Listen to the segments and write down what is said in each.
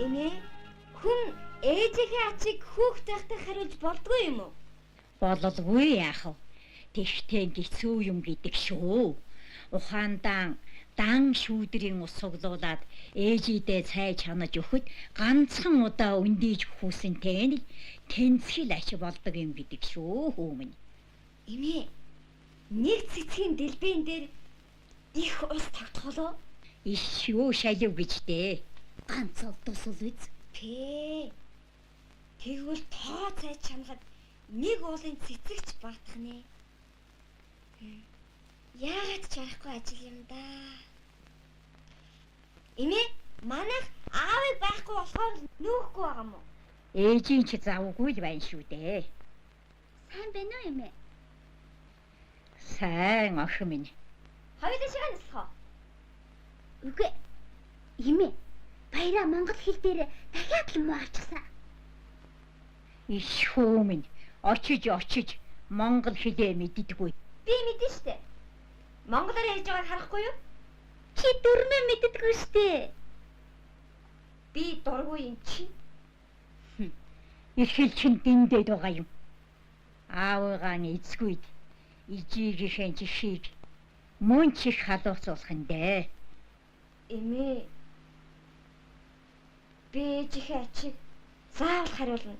Эмээ, хүн ээжийнхээ ачиг хүүхд байхдаа хариулж болдгоо юм уу? Бололгүй яах вэ? Тэгтээ гисүү юм гэдэг шүү. Ухаандан дан шүүдрийн ус суглуулад ээжидээ цай чанаж өгөхөд ганцхан удаа өндийж хүүсэнтэй нь тэнцгэл ачи болдог юм гэдэг шүү хүмүүн. Эмээ, нэг цэцгийн дэлбэн дээр их ус тогтхолоо. Ишүү шалив гэжтэй. Ганц овдос л үз. Тэгвэл тоо цай чанахад нэг уулын цэцэгч баатах нэ. Яагаад ч арахгүй ажил юм да. Эмээ, манайх аавыг байхгүй болохоор нүүхгүй байгаа мó. Ээжийн ч завгүй л байна шүү дээ. Сайн байна уу эмээ? Сайн охин минь. Хоёулаа шигээ нислахоо. Үгүй. Эмээ, баяраа монгол хэл дээр дахиад л муу авчихсан. Ишүү минь очиж монгол хэлээ мэддэггүй. Би мэдэн штэ. Монголоор хэлж байгааг харахгүй юу? Чи дөрмөө мэддэггүй штэ. Би дургүй юм чи. Их хэл чин дэндээд байгаа юм. Аавыгаа эзгүйд ижигийнхээ жишийг мөн ч их халууцуулах нь дээ. Эмээ, би ээжийнхээ ачиг заавал хариулна.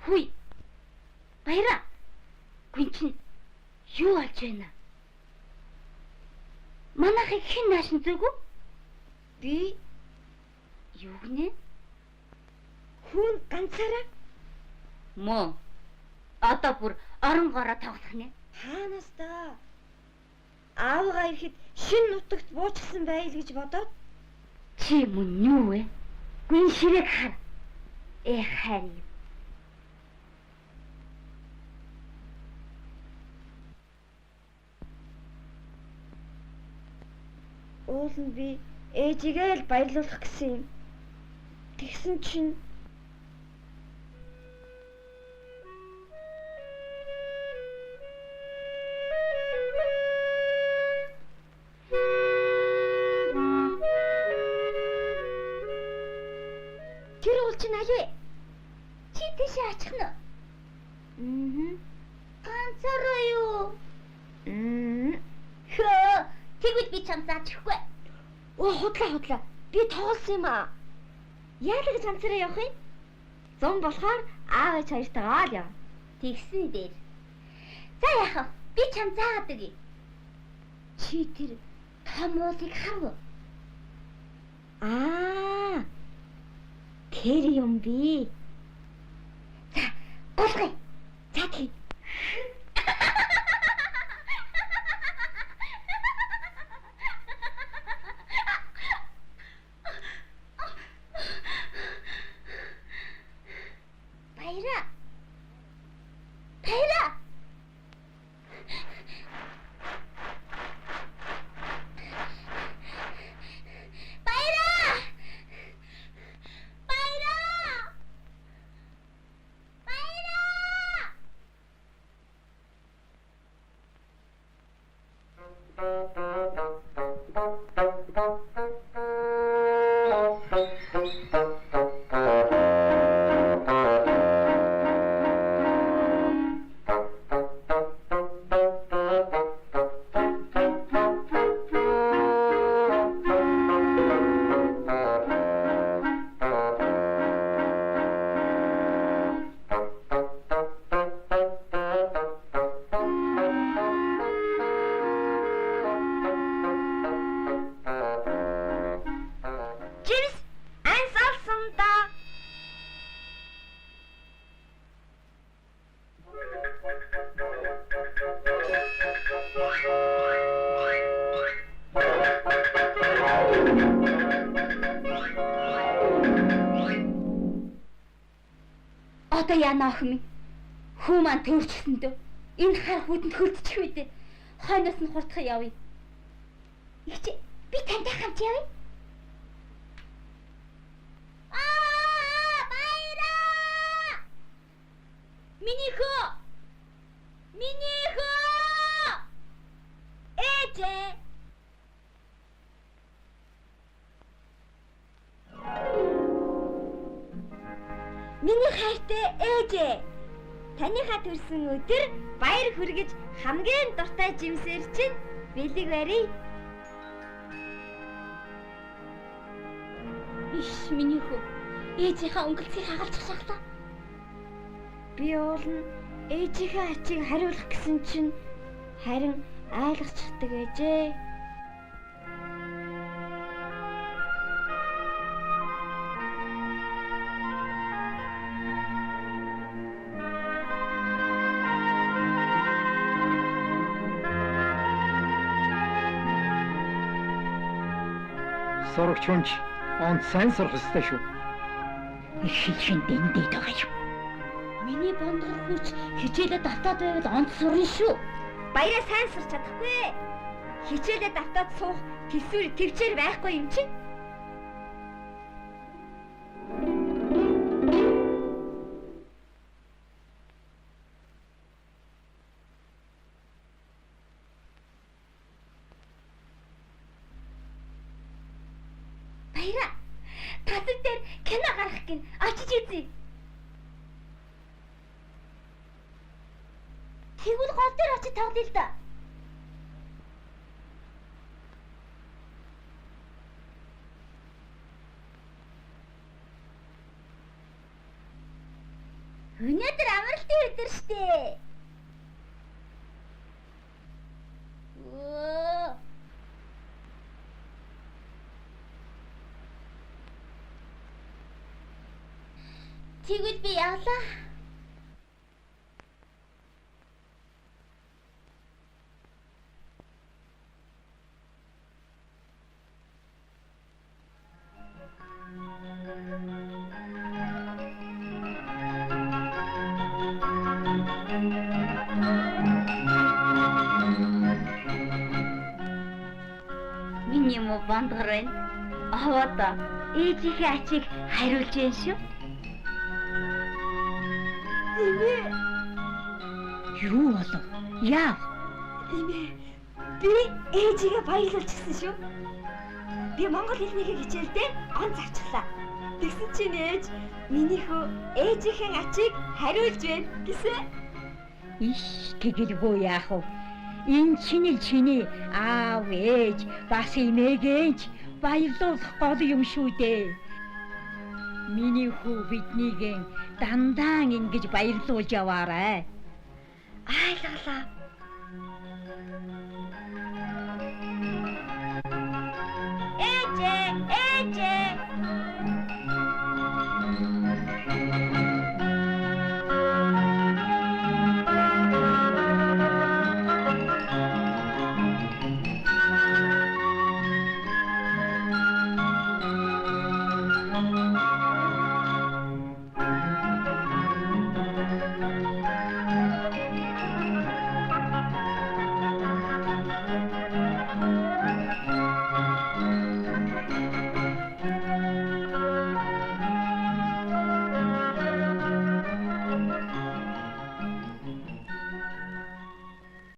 Хүй. Баяраа. Гүнчин юу болж байна? Манайхыг хэн наашин зүгүү? Би Юу гинэ? хүн ганцаараа Мөө. Одоо бүр орон гороо тоглох нэ. хаанаас да? Аавгаа ирэхэд шин нутагт буучсан байл гэж бодоод Чи мөн юу вэ? Гүн ширээг хар. Харин. уул нь би ээжигээ л баярлуулах гэсэн юм. Тэгсэн чинь Тэр уул чинь аяа. Чи тийшээ ачих нь. Ганцаараа юу? Хөө, тэгвэл би чам заачихгүй. худлаа. Би тоолсон юм аа. Яагаад ганцаараа явах юм? Зам болохоор аав ээж хоёртойгоо л яв. Тэгсэн дээр. За яах вэ? Би чам заагаад өгье. Чи тэр том уулыг харав. Тэр юм би. За, уулгая. За тий. Баяраа. Баяраа. Баяраа. Баяраа. Баяраа. Одоо яана охин минь. Хүү маань төрчихсөн дөө. Энэ хар хүүдэнд хөлдчих үү дээ. Хойноос нь хурдах явъя. Игч би тантай хамт явъя. Баяраа! Миний хөө! Миний хөө! Ээжээ! Миний хайртай ээжээ. Таныхаа төрсөн өдөр баяр хүргэж хамгийн дуртай жимсээр чинь бэлэг барья. Иш миний хөө. Ээжийнхаа өнгөлцгийг хагалчих шахлаа. Би уулна ээжийнхээ ачийг хариулах гэсэн чинь харин айлгачдаг ээжээ. Сурагч хүнч онд сайн сурах ёстой шүү. Их хин дэндээд байгаа юу? Миний бондгор хүч хичээлээ давтаад байвал онц сурна шүү. Баяраа сайн сурч чадахгүй. Хичээлээ давтаад суух төсвөр төвчээр байхгүй юм чи. Баяраа. Тасаг дээр кино гарах гин очиж үзье. Тэгвэл гол дээр очиж тоглоё л да. Өнөөдөр амралтын өдөр штэ. Оо. Тэгвэл би явлаа. Миний муу бондгор байна. Аваад ээжийнхээ ачийг хариулж яан шүү. Юу болов? Яав? Би ээжигээ баярлуулчихсан шүү. Би монгол хэлнийхээ хичээлдээ онц авчихлаа. Тэгсэн чинь ээж минийхөө ээжийнхээ ачийг хариулж байна гэсэн. Иш тэгэлгүй яах вэ? Энэ чиний аав ээж бас эмээгэнч баярлуулах гол юм шүү дээ. Миний хүү биднийг дандаа ингэж баярлуулж яваарай. Айлгалаа.